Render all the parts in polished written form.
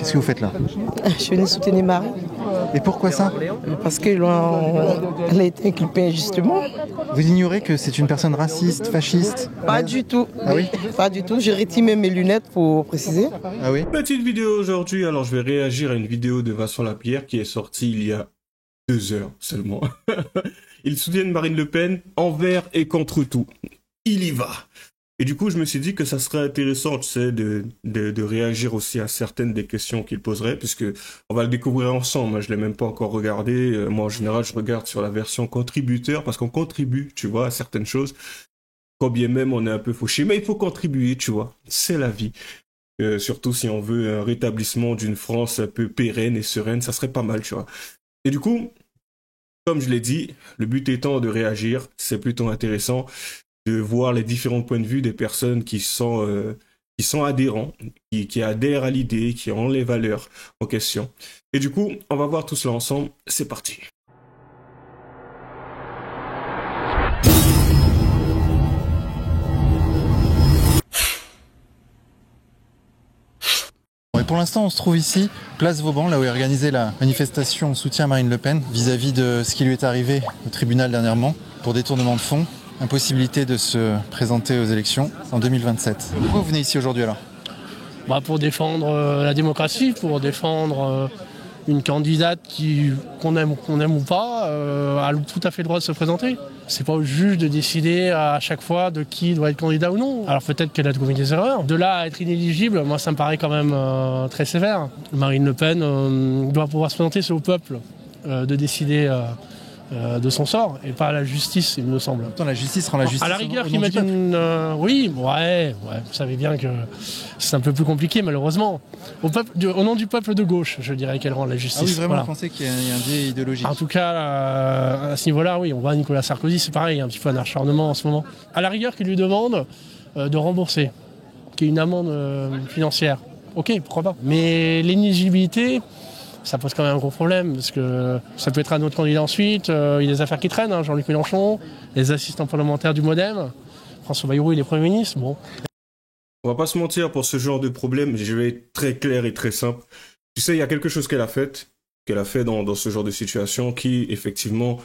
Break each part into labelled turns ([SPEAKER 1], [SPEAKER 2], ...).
[SPEAKER 1] Qu'est-ce que vous faites là?
[SPEAKER 2] Je suis venue soutenir Marie
[SPEAKER 1] Et pourquoi ça?
[SPEAKER 2] parce qu'elle a été inculpée injustement.
[SPEAKER 1] Vous ignorez que c'est une personne raciste, fasciste?
[SPEAKER 2] Pas du tout.
[SPEAKER 1] Ah oui?
[SPEAKER 2] Pas du tout. J'ai retiré même mes lunettes pour préciser.
[SPEAKER 1] Ah oui?
[SPEAKER 3] Petite vidéo aujourd'hui, alors je vais réagir à une vidéo de Vincent Lapierre qui est sortie il y a 2 heures seulement. Ils soutiennent Marine Le Pen envers et contre tout. Il y va. Et du coup, je me suis dit que ça serait intéressant, tu sais, de réagir aussi à certaines des questions qu'il poserait, puisque on va le découvrir ensemble. Moi, je l'ai même pas encore regardé. Moi, en général, je regarde sur la version contributeur, parce qu'on contribue, tu vois, à certaines choses. Quand bien même on est un peu fauché, mais il faut contribuer, tu vois. C'est la vie. Surtout si on veut un rétablissement d'une France un peu pérenne et sereine, ça serait pas mal, tu vois. Et du coup, comme je l'ai dit, le but étant de réagir, c'est plutôt intéressant de voir les différents points de vue des personnes qui sont adhérents, qui adhèrent à l'idée, qui ont les valeurs en question. Et du coup, on va voir tout cela ensemble. C'est parti.
[SPEAKER 1] Et pour l'instant, on se trouve ici, place Vauban, là où est organisée la manifestation en soutien à Marine Le Pen, vis-à-vis de ce qui lui est arrivé au tribunal dernièrement, pour détournement de fonds, impossibilité de se présenter aux élections en 2027. Pourquoi vous venez ici aujourd'hui alors?
[SPEAKER 4] Pour défendre la démocratie, pour défendre une candidate qu'on aime ou pas, a tout à fait le droit de se présenter. C'est pas au juge de décider à chaque fois de qui doit être candidat ou non. Alors peut-être qu'elle a commis des erreurs. De là à être inéligible, moi ça me paraît quand même très sévère. Marine Le Pen doit pouvoir se présenter, c'est au peuple de décider de son sort et pas à la justice, il me semble.
[SPEAKER 1] Attends, la justice rend la justice.
[SPEAKER 4] À la rigueur,
[SPEAKER 1] au
[SPEAKER 4] qu'ils
[SPEAKER 1] nom du
[SPEAKER 4] mettent
[SPEAKER 1] peuple.
[SPEAKER 4] oui, ouais, vous savez bien que c'est un peu plus compliqué, malheureusement. Au nom du peuple de gauche, je dirais qu'elle rend la justice.
[SPEAKER 1] Ah oui, vraiment,
[SPEAKER 4] Voilà.
[SPEAKER 1] vous pensez qu'il y a un biais idéologique?
[SPEAKER 4] En tout cas, à ce niveau-là, oui, on voit Nicolas Sarkozy, c'est pareil, un petit peu un acharnement en ce moment. À la rigueur, qu'il lui demande de rembourser, qu'il y ait une amende financière. Ok, pourquoi pas. Mais l'éligibilité, ça pose quand même un gros problème, parce que ça peut être un autre candidat ensuite. Il y a des affaires qui traînent, hein, Jean-Luc Mélenchon, les assistants parlementaires du MoDem, François Bayrou, il est Premier ministre. Bon.
[SPEAKER 3] On va pas se mentir, pour ce genre de problème, je vais être très clair et très simple. Tu sais, il y a quelque chose qu'elle a fait dans ce genre de situation qui, effectivement,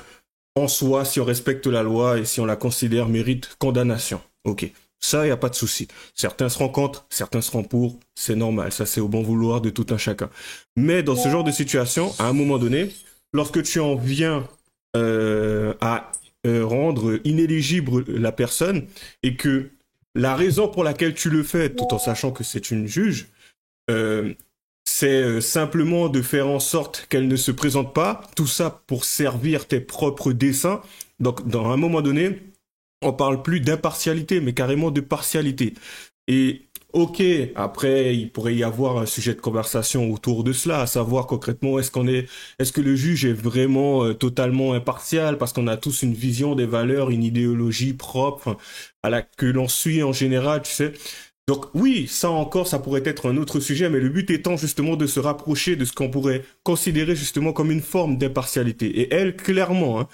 [SPEAKER 3] en soi, si on respecte la loi et si on la considère, mérite condamnation. Ok. Ça, il n'y a pas de souci. Certains seront contre, certains seront pour, c'est normal. Ça, c'est au bon vouloir de tout un chacun. Mais dans ce genre de situation, à un moment donné, lorsque tu en viens à rendre inéligible la personne et que la raison pour laquelle tu le fais, tout en sachant que c'est une juge, c'est simplement de faire en sorte qu'elle ne se présente pas, tout ça pour servir tes propres desseins. Donc, dans un moment donné, on parle plus d'impartialité, mais carrément de partialité. Et ok, après, il pourrait y avoir un sujet de conversation autour de cela, à savoir concrètement, est-ce que le juge est vraiment totalement impartial, parce qu'on a tous une vision des valeurs, une idéologie propre que l'on suit en général, tu sais. Donc oui, ça encore, ça pourrait être un autre sujet, mais le but étant justement de se rapprocher de ce qu'on pourrait considérer justement comme une forme d'impartialité. Et elle, clairement, hein,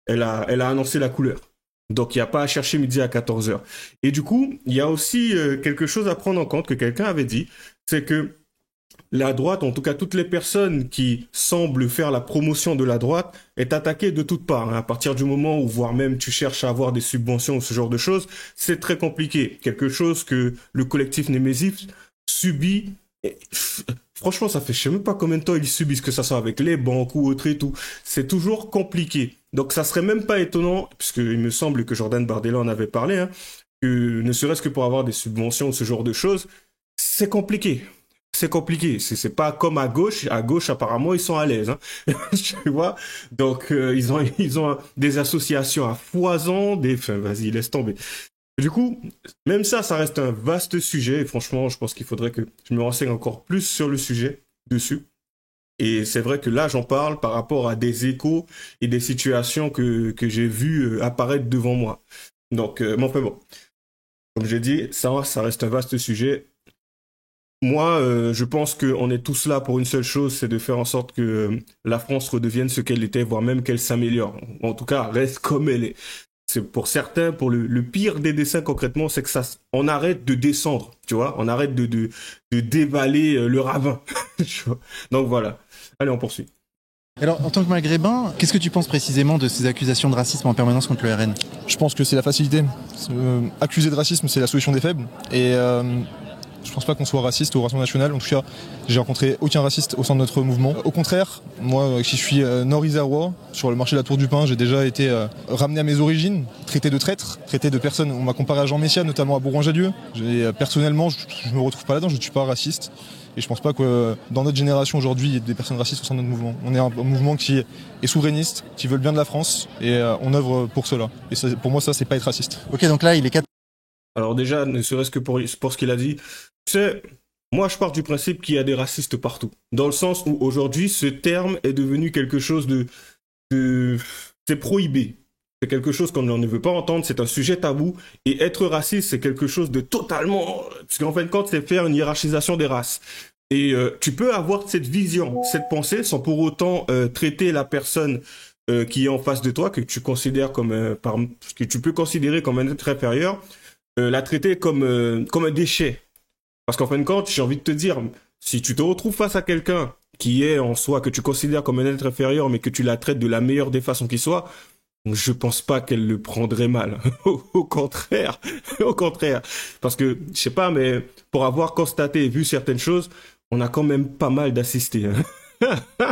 [SPEAKER 3] elle a annoncé la couleur. Donc, il n'y a pas à chercher midi à 14h. Et du coup, il y a aussi quelque chose à prendre en compte que quelqu'un avait dit, c'est que la droite, en tout cas toutes les personnes qui semblent faire la promotion de la droite, est attaquée de toutes parts. Hein. À partir du moment où, voire même, tu cherches à avoir des subventions ou ce genre de choses, c'est très compliqué. Quelque chose que le collectif Némésis subit. Et, franchement, ça fait je sais même pas combien de temps ils subissent, que ça soit avec les banques ou autre et tout. C'est toujours compliqué. Donc ça serait même pas étonnant, puisqu'il me semble que Jordan Bardella en avait parlé, hein, que ne serait-ce que pour avoir des subventions ou ce genre de choses, c'est compliqué. C'est compliqué. C'est pas comme à gauche. À gauche, apparemment, ils sont à l'aise. Hein. Tu vois. Donc ils ont des associations à foison, enfin, vas-y, laisse tomber. Du coup, même ça reste un vaste sujet. Et franchement, je pense qu'il faudrait que je me renseigne encore plus sur le sujet dessus. Et c'est vrai que là, j'en parle par rapport à des échos et des situations que j'ai vues apparaître devant moi. Donc, enfin bon, comme j'ai dit, ça reste un vaste sujet. Moi, je pense qu'on est tous là pour une seule chose, c'est de faire en sorte que la France redevienne ce qu'elle était, voire même qu'elle s'améliore. En tout cas, reste comme elle est. c'est pour certains, pour le pire des dessins concrètement, c'est que ça, on arrête de descendre, tu vois, on arrête de dévaler le ravin. Tu vois. Donc voilà. Allez, on poursuit.
[SPEAKER 1] Alors, en tant que maghrébin, qu'est-ce que tu penses précisément de ces accusations de racisme en permanence contre le RN?
[SPEAKER 5] Je pense que c'est la facilité. Accuser de racisme, c'est la solution des faibles. Et je pense pas qu'on soit raciste au Rassemblement national. En tout cas, j'ai rencontré aucun raciste au sein de notre mouvement. Au contraire, moi qui suis nord-isérois, sur le marché de la Tour du Pin, j'ai déjà été ramené à mes origines, traité de traître, traité de personne. On m'a comparé à Jean Messia, notamment à Bourgoin-Jallieu. Personnellement, je me retrouve pas là-dedans, je ne suis pas raciste. Et je pense pas que dans notre génération aujourd'hui, il y ait des personnes racistes au sein de notre mouvement. On est un mouvement qui est souverainiste, qui veut le bien de la France, et on œuvre pour cela. Et ça, pour moi, ça, c'est pas être raciste.
[SPEAKER 1] Ok, donc là, il est 4.
[SPEAKER 3] Alors déjà, ne serait-ce que pour ce qu'il a dit, tu sais, moi je pars du principe qu'il y a des racistes partout. Dans le sens où aujourd'hui, ce terme est devenu quelque chose c'est prohibé. C'est quelque chose qu'on ne veut pas entendre, c'est un sujet tabou. Et être raciste, c'est quelque chose de totalement... Parce qu'en fin de compte, c'est faire une hiérarchisation des races. Et tu peux avoir cette vision, cette pensée, sans pour autant traiter la personne qui est en face de toi, que tu considères que tu peux considérer comme un être inférieur, la traiter comme un déchet. Parce qu'en fin de compte, j'ai envie de te dire, si tu te retrouves face à quelqu'un qui est en soi, que tu considères comme un être inférieur, mais que tu la traites de la meilleure des façons qui soit, je pense pas qu'elle le prendrait mal. Au contraire. Au contraire. Parce que, je sais pas, mais pour avoir constaté et vu certaines choses, on a quand même pas mal d'assistés. Hein.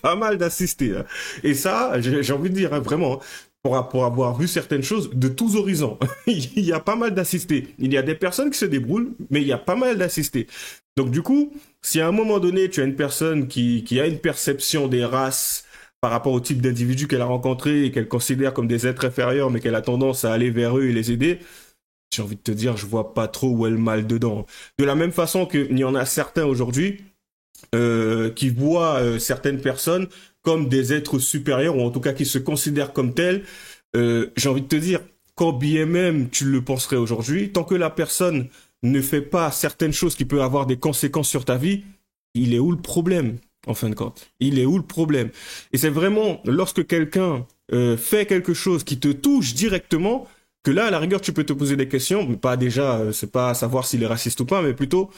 [SPEAKER 3] Pas mal d'assistés. Hein. Et ça, j'ai envie de dire, hein, vraiment, pour avoir vu certaines choses de tous horizons. Il y a pas mal d'assistés. Il y a des personnes qui se débrouillent, mais il y a pas mal d'assistés. Donc du coup, si à un moment donné, tu as une personne qui a une perception des races par rapport au type d'individu qu'elle a rencontré et qu'elle considère comme des êtres inférieurs, mais qu'elle a tendance à aller vers eux et les aider, j'ai envie de te dire, je vois pas trop où est le mal dedans. De la même façon qu'il y en a certains aujourd'hui qui voient certaines personnes comme des êtres supérieurs, ou en tout cas qui se considèrent comme tels, j'ai envie de te dire, quand bien même tu le penserais aujourd'hui, tant que la personne ne fait pas certaines choses qui peuvent avoir des conséquences sur ta vie, il est où le problème, en fin de compte? Il est où le problème? Et c'est vraiment lorsque quelqu'un fait quelque chose qui te touche directement, que là, à la rigueur, tu peux te poser des questions, mais pas déjà, c'est pas à savoir s'il est raciste ou pas, mais plutôt,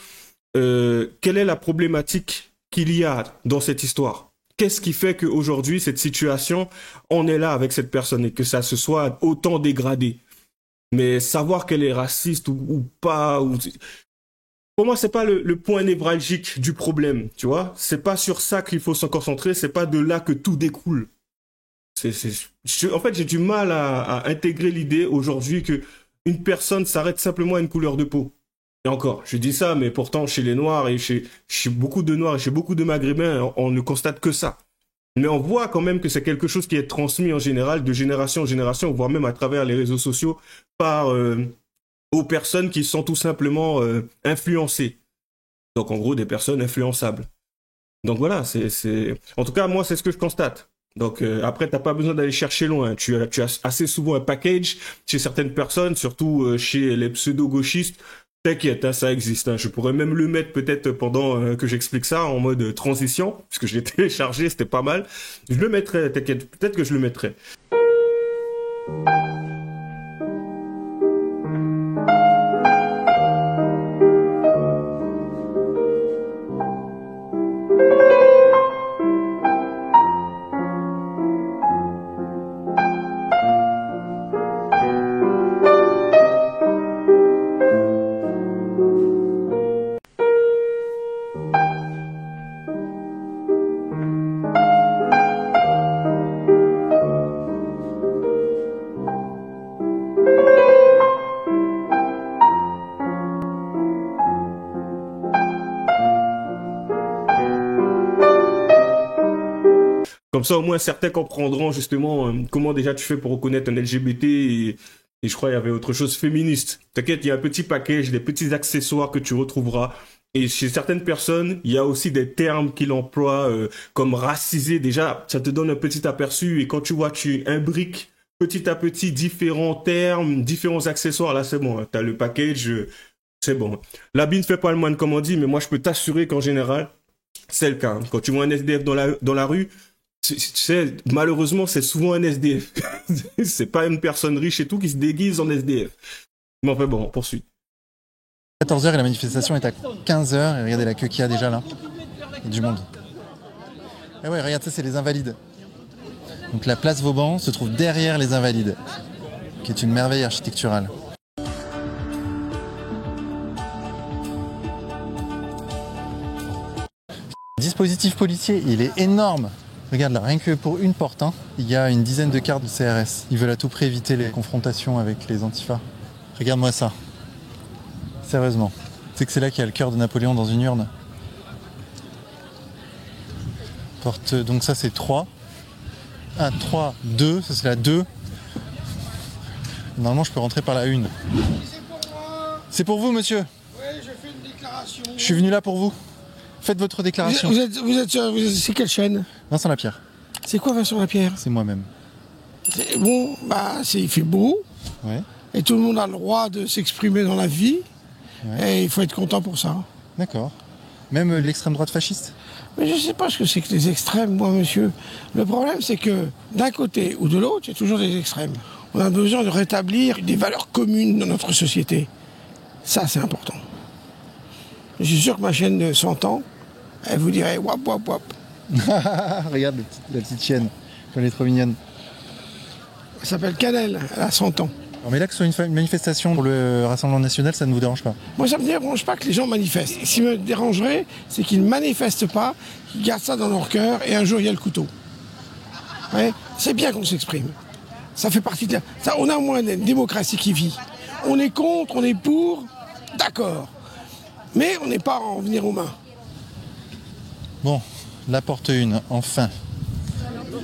[SPEAKER 3] quelle est la problématique qu'il y a dans cette histoire? Qu'est-ce qui fait qu'aujourd'hui, cette situation, on est là avec cette personne et que ça se soit autant dégradé? Mais savoir qu'elle est raciste ou pas, pour moi, c'est pas le point névralgique du problème, tu vois? C'est pas sur ça qu'il faut se concentrer, c'est pas de là que tout découle. En fait, j'ai du mal à intégrer l'idée aujourd'hui que une personne s'arrête simplement à une couleur de peau. Et encore, je dis ça, mais pourtant, chez les Noirs et chez beaucoup de Noirs et chez beaucoup de Maghrébins, on ne constate que ça. Mais on voit quand même que c'est quelque chose qui est transmis en général, de génération en génération, voire même à travers les réseaux sociaux, par aux personnes qui sont tout simplement influencées. Donc, en gros, des personnes influençables. Donc voilà, en tout cas, moi, c'est ce que je constate. Donc après, t'as pas besoin d'aller chercher loin. Tu as assez souvent un package chez certaines personnes, surtout chez les pseudo-gauchistes. T'inquiète, hein, ça existe. Hein. Je pourrais même le mettre peut-être pendant que j'explique ça en mode transition, puisque je l'ai téléchargé, c'était pas mal. Je le mettrai, t'inquiète, peut-être que je le mettrai. Comme ça, au moins, certains comprendront justement comment déjà tu fais pour reconnaître un LGBT et je crois qu'il y avait autre chose féministe. T'inquiète, il y a un petit package, des petits accessoires que tu retrouveras. Et chez certaines personnes, il y a aussi des termes qu'il emploie comme racisé. Déjà, ça te donne un petit aperçu et quand tu vois, tu imbriques petit à petit différents termes, différents accessoires. Là, c'est bon, hein, t'as le package, c'est bon. L'habit ne fait pas le moine, comme on dit, mais moi, je peux t'assurer qu'en général, c'est le cas. Quand tu vois un SDF dans la rue, Tu sais, malheureusement, c'est souvent un SDF. C'est pas une personne riche et tout qui se déguise en SDF. Mais enfin bon, on poursuit.
[SPEAKER 1] 14h et la manifestation est à 15h. Et regardez la queue qu'il y a déjà là. Il y a du monde. Et ouais, regarde, ça c'est les Invalides. Donc la place Vauban se trouve derrière les Invalides, qui est une merveille architecturale. Le dispositif policier, il est énorme. Regarde là, rien que pour une porte, il y a une dizaine de cartes de CRS. Ils veulent à tout prix éviter les confrontations avec les antifas. Regarde-moi ça. Sérieusement. Tu sais que c'est là qu'il y a le cœur de Napoléon dans une urne. Porte, donc ça c'est 3. 1, 3, 2, ça c'est la 2. Normalement je peux rentrer par la 1. C'est pour vous monsieur?
[SPEAKER 6] Oui, je fais une déclaration.
[SPEAKER 1] Je suis venu là pour vous. Faites votre déclaration.
[SPEAKER 6] C'est quelle chaîne?
[SPEAKER 1] Vincent Lapierre.
[SPEAKER 6] C'est quoi Vincent Lapierre?
[SPEAKER 1] C'est moi-même.
[SPEAKER 6] Bon, il fait beau.
[SPEAKER 1] Ouais.
[SPEAKER 6] Et tout le monde a le droit de s'exprimer dans la vie.
[SPEAKER 1] Ouais.
[SPEAKER 6] Et il faut être content pour ça.
[SPEAKER 1] D'accord. Même l'extrême droite fasciste?
[SPEAKER 6] Mais je ne sais pas ce que c'est que les extrêmes, moi, monsieur. Le problème, c'est que d'un côté ou de l'autre, il y a toujours des extrêmes. On a besoin de rétablir des valeurs communes dans notre société. Ça, c'est important. Je suis sûr que ma chaîne de 100 ans, elle vous dirait wap wap wap.
[SPEAKER 1] Regarde la petite chienne, elle est trop mignonne.
[SPEAKER 6] Elle s'appelle Cannelle, elle a 100 ans.
[SPEAKER 1] Alors, mais là, que ce soit une manifestation pour le Rassemblement National, ça ne vous dérange pas?
[SPEAKER 6] Moi, ça ne me dérange pas que les gens manifestent. Ce qui me dérangerait, c'est qu'ils ne manifestent pas, qu'ils gardent ça dans leur cœur et un jour, il y a le couteau. Ouais, c'est bien qu'on s'exprime. Ça fait partie de ça, on a au moins une démocratie qui vit. On est contre, on est pour, d'accord. Mais on n'est pas en venir aux mains.
[SPEAKER 1] Bon, la porte 1, enfin.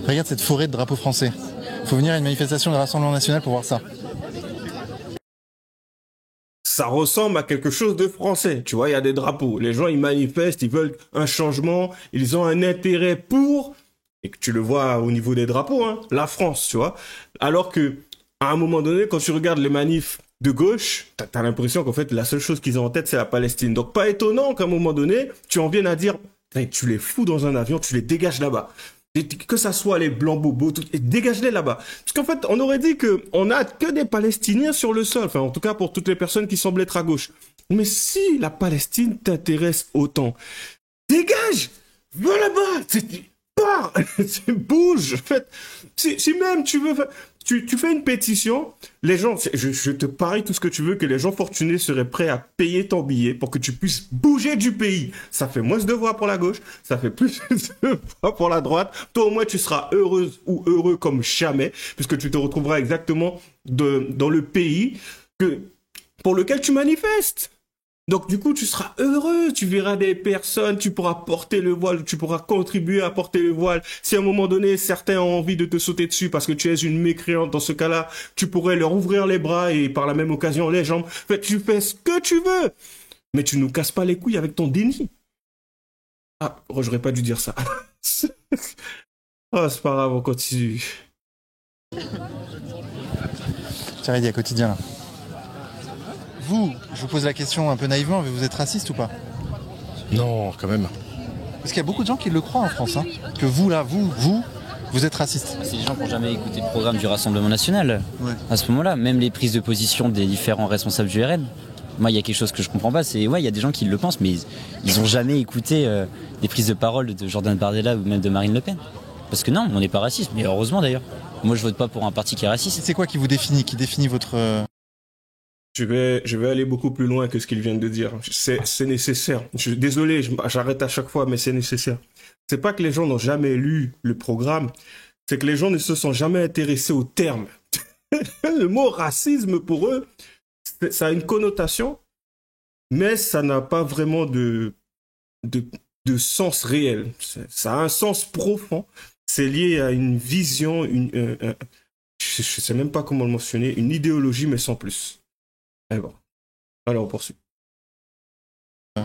[SPEAKER 1] Regarde cette forêt de drapeaux français. Faut venir à une manifestation du Rassemblement National pour voir ça.
[SPEAKER 3] Ça ressemble à quelque chose de français. Tu vois, il y a des drapeaux. Les gens, ils manifestent, ils veulent un changement, ils ont un intérêt pour, et que tu le vois au niveau des drapeaux, la France, tu vois. Alors que, à un moment donné, quand tu regardes les manifs de gauche, t'as l'impression qu'en fait, la seule chose qu'ils ont en tête, c'est la Palestine. Donc, pas étonnant qu'à un moment donné, tu en viennes à dire, tu les fous dans un avion, tu les dégages là-bas. Que ça soit les blancs bobos, dégage-les là-bas. Parce qu'en fait, on aurait dit on a que des Palestiniens sur le sol. Enfin, en tout cas, pour toutes les personnes qui semblent être à gauche. Mais si la Palestine t'intéresse autant, dégage! Va là-bas! Pars! Bouge! En fait, si même tu veux... Tu fais une pétition, les gens, je te parie tout ce que tu veux, que les gens fortunés seraient prêts à payer ton billet pour que tu puisses bouger du pays. Ça fait moins de voix pour la gauche, ça fait plus de voix pour la droite. Toi, au moins, tu seras heureuse ou heureux comme jamais, puisque tu te retrouveras exactement dans le pays pour lequel tu manifestes. Donc, du coup, tu seras heureux, tu verras des personnes, tu pourras porter le voile, tu pourras contribuer à porter le voile. Si à un moment donné, certains ont envie de te sauter dessus parce que tu es une mécréante, dans ce cas-là, tu pourrais leur ouvrir les bras et par la même occasion les jambes. En fait, tu fais ce que tu veux, mais tu nous casses pas les couilles avec ton déni. Ah, j'aurais pas dû dire ça. Oh, c'est pas grave, on continue.
[SPEAKER 1] Tiens, il y a quotidien là. Vous, je vous pose la question un peu naïvement, mais vous êtes raciste ou pas?
[SPEAKER 7] Non, quand même.
[SPEAKER 1] Parce qu'il y a beaucoup de gens qui le croient en France, que vous là, vous êtes raciste.
[SPEAKER 8] C'est des gens qui n'ont jamais écouté le programme du Rassemblement National.
[SPEAKER 1] Ouais.
[SPEAKER 8] À ce moment-là, même les prises de position des différents responsables du RN. Moi, il y a quelque chose que je comprends pas, c'est il y a des gens qui le pensent, mais ils ont jamais écouté des prises de parole de Jordan Bardella ou même de Marine Le Pen. Parce que non, on n'est pas raciste, mais heureusement d'ailleurs. Moi, je vote pas pour un parti qui est raciste.
[SPEAKER 1] C'est quoi qui vous définit, votre...
[SPEAKER 3] Je vais aller beaucoup plus loin que ce qu'ils viennent de dire. C'est nécessaire. Désolé, j'arrête à chaque fois, mais c'est nécessaire. C'est pas que les gens n'ont jamais lu le programme, c'est que les gens ne se sont jamais intéressés aux termes. Le mot racisme, pour eux, ça a une connotation, mais ça n'a pas vraiment de sens réel. Ça a un sens profond. C'est lié à une vision, je sais même pas comment le mentionner, une idéologie, mais sans plus. Et bon. Alors on poursuit.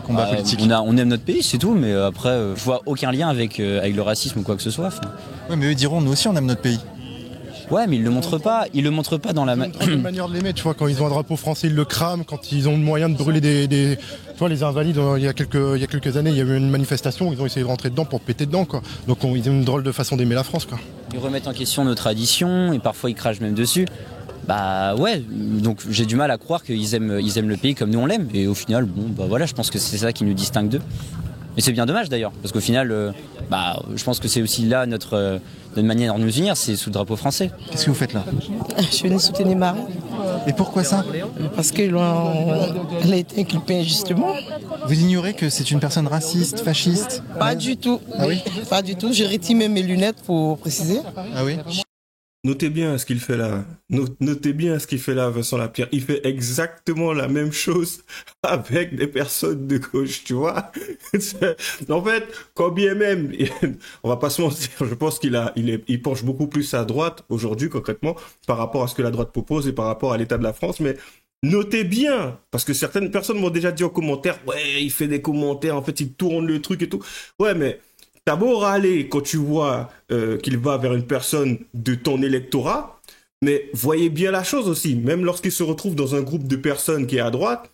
[SPEAKER 1] Combat politique.
[SPEAKER 8] On aime notre pays, c'est tout, mais après, je vois aucun lien avec le racisme ou quoi que ce soit.
[SPEAKER 1] Ouais, mais eux diront, nous aussi on aime notre pays.
[SPEAKER 8] Ouais, mais ils le montrent pas. Ils le montrent pas dans la
[SPEAKER 7] manière de les mettre, tu vois, quand ils ont un drapeau français, ils le crament. Quand ils ont le moyen de brûler tu vois, les invalides, il y a quelques années, il y a eu une manifestation, ils ont essayé de rentrer dedans pour péter dedans, quoi. Donc ils ont une drôle de façon d'aimer la France, quoi.
[SPEAKER 8] Ils remettent en question nos traditions et parfois ils crachent même dessus. Bah ouais, donc j'ai du mal à croire qu'ils aiment le pays comme nous on l'aime. Et au final, bon, bah voilà, je pense que c'est ça qui nous distingue d'eux. Et c'est bien dommage d'ailleurs, parce qu'au final, je pense que c'est aussi là notre manière de nous unir, c'est sous le drapeau français.
[SPEAKER 1] Qu'est-ce que vous faites là?
[SPEAKER 2] Je suis venue soutenir Marie.
[SPEAKER 1] Et pourquoi ça?
[SPEAKER 2] Parce qu'elle a été inculpée injustement.
[SPEAKER 1] Vous ignorez que c'est une personne raciste, fasciste?
[SPEAKER 2] Pas du tout.
[SPEAKER 1] Ah oui?
[SPEAKER 2] Pas du tout. J'ai retiré mes lunettes pour préciser.
[SPEAKER 1] Ah oui?
[SPEAKER 3] Notez bien ce qu'il fait là. Notez bien ce qu'il fait là, Vincent Lapierre. Il fait exactement la même chose avec des personnes de gauche, tu vois. En fait, quand bien même, on va pas se mentir, je pense il penche beaucoup plus à droite aujourd'hui, concrètement, par rapport à ce que la droite propose et par rapport à l'état de la France, mais notez bien, parce que certaines personnes m'ont déjà dit en commentaire, ouais, il fait des commentaires, en fait, il tourne le truc et tout. Ouais, mais t'as beau râler quand tu vois qu'il va vers une personne de ton électorat, mais voyez bien la chose aussi. Même lorsqu'il se retrouve dans un groupe de personnes qui est à droite,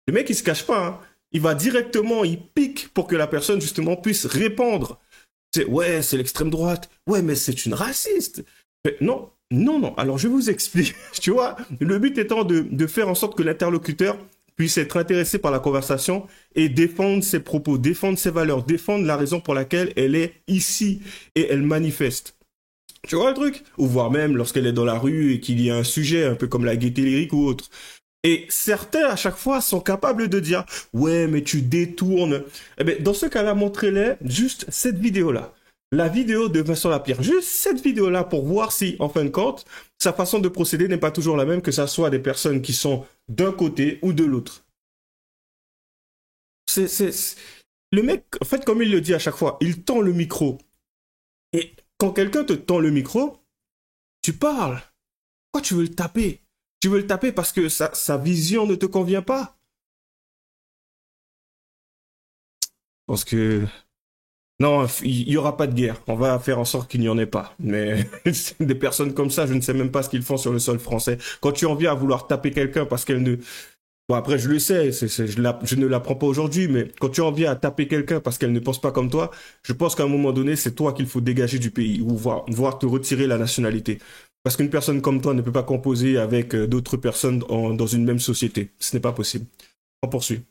[SPEAKER 3] le mec il se cache pas. Hein. Il va directement, il pique pour que la personne justement puisse répondre. Ouais, c'est l'extrême droite. Ouais, mais c'est une raciste. Mais non. Alors je vous explique. Tu vois, le but étant de faire en sorte que l'interlocuteur puisse être intéressé par la conversation et défendre ses propos, défendre ses valeurs, défendre la raison pour laquelle elle est ici et elle manifeste. Tu vois le truc? Ou voire même lorsqu'elle est dans la rue et qu'il y a un sujet un peu comme la gaieté lyrique ou autre. Et certains, à chaque fois, sont capables de dire « Ouais, mais tu détournes. » Eh bien, dans ce cas-là, montrez-les juste cette vidéo-là. La vidéo de Vincent Lapierre. Juste cette vidéo-là pour voir si, en fin de compte, sa façon de procéder n'est pas toujours la même, que ça soit des personnes qui sont d'un côté ou de l'autre. Le mec, en fait, comme il le dit à chaque fois, il tend le micro. Et quand quelqu'un te tend le micro, tu parles. Pourquoi tu veux le taper? Tu veux le taper parce que sa vision ne te convient pas? Parce que... Non, il n'y aura pas de guerre. On va faire en sorte qu'il n'y en ait pas. Mais des personnes comme ça, je ne sais même pas ce qu'ils font sur le sol français. Quand tu en viens à vouloir taper quelqu'un parce qu'elle ne... Bon, après, je le sais, je ne l'apprends pas aujourd'hui, mais quand tu en viens à taper quelqu'un parce qu'elle ne pense pas comme toi, je pense qu'à un moment donné, c'est toi qu'il faut dégager du pays ou voire te retirer la nationalité. Parce qu'une personne comme toi ne peut pas composer avec d'autres personnes dans une même société. Ce n'est pas possible. On poursuit.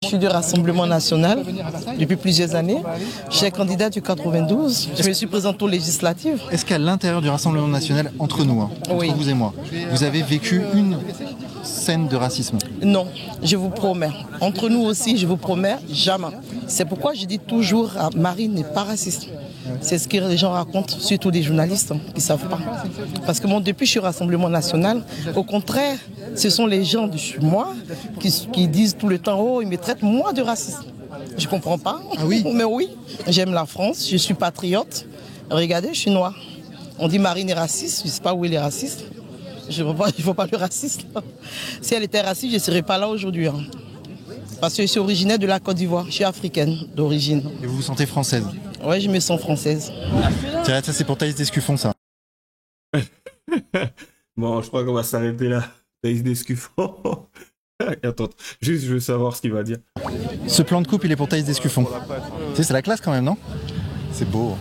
[SPEAKER 2] Je suis du Rassemblement national depuis plusieurs années. Je suis candidat du 92. Je me suis présentée aux législatives.
[SPEAKER 1] Est-ce qu'à l'intérieur du Rassemblement national, entre nous, entre vous et moi, vous avez vécu une scène de racisme?
[SPEAKER 2] Non, je vous promets. Entre nous aussi, je vous promets, jamais. C'est pourquoi je dis toujours, Marie n'est pas raciste. C'est ce que les gens racontent, surtout des journalistes qui ne savent pas. Parce que moi, depuis que je suis au Rassemblement national, au contraire, ce sont les gens de chez moi qui disent tout le temps, oh, ils me traitent moi de raciste. Je ne comprends pas.
[SPEAKER 1] Ah oui?
[SPEAKER 2] Mais oui, j'aime la France, je suis patriote. Regardez, je suis noire. On dit Marine est raciste, je ne sais pas où elle est raciste. Je ne vois pas le raciste. Si elle était raciste, je ne serais pas là aujourd'hui. Hein. Parce que je suis originaire de la Côte d'Ivoire, je suis africaine d'origine.
[SPEAKER 1] Et vous vous sentez française?
[SPEAKER 2] Oui, je me sens française.
[SPEAKER 1] Tiens, ça c'est pour Thaïs Descuffon, ça.
[SPEAKER 3] Bon, je crois qu'on va s'arrêter là. Thaïs Descuffon. Attends, juste je veux savoir ce qu'il va dire.
[SPEAKER 1] Ce plan de coupe, il est pour Thaïs Descuffon. Tu sais, c'est la classe quand même, non? C'est beau.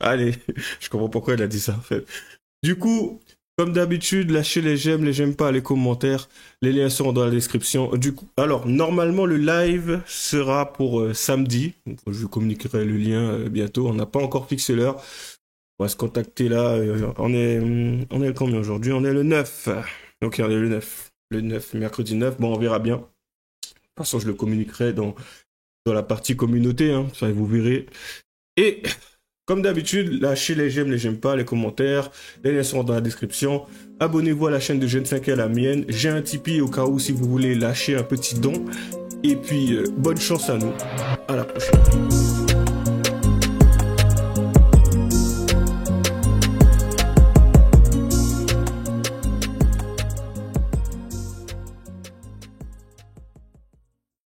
[SPEAKER 3] Allez, je comprends pourquoi il a dit ça en fait. Du coup, comme d'habitude, lâchez les j'aime pas, les commentaires. Les liens seront dans la description. Du coup, alors, normalement, le live sera pour samedi. Je vous communiquerai le lien bientôt. On n'a pas encore fixé l'heure. On va se contacter là. On est le combien aujourd'hui? On est le 9. Ok, on est le 9. Le 9, mercredi 9. Bon, on verra bien. De toute façon, je le communiquerai dans la partie communauté. Hein. Ça, vous verrez. Et... comme d'habitude, lâchez les j'aime pas, les commentaires, les liens seront dans la description. Abonnez-vous à la chaîne de Jeune 5 et à la mienne. J'ai un Tipeee au cas où si vous voulez lâcher un petit don. Et puis, bonne chance à nous. À la prochaine.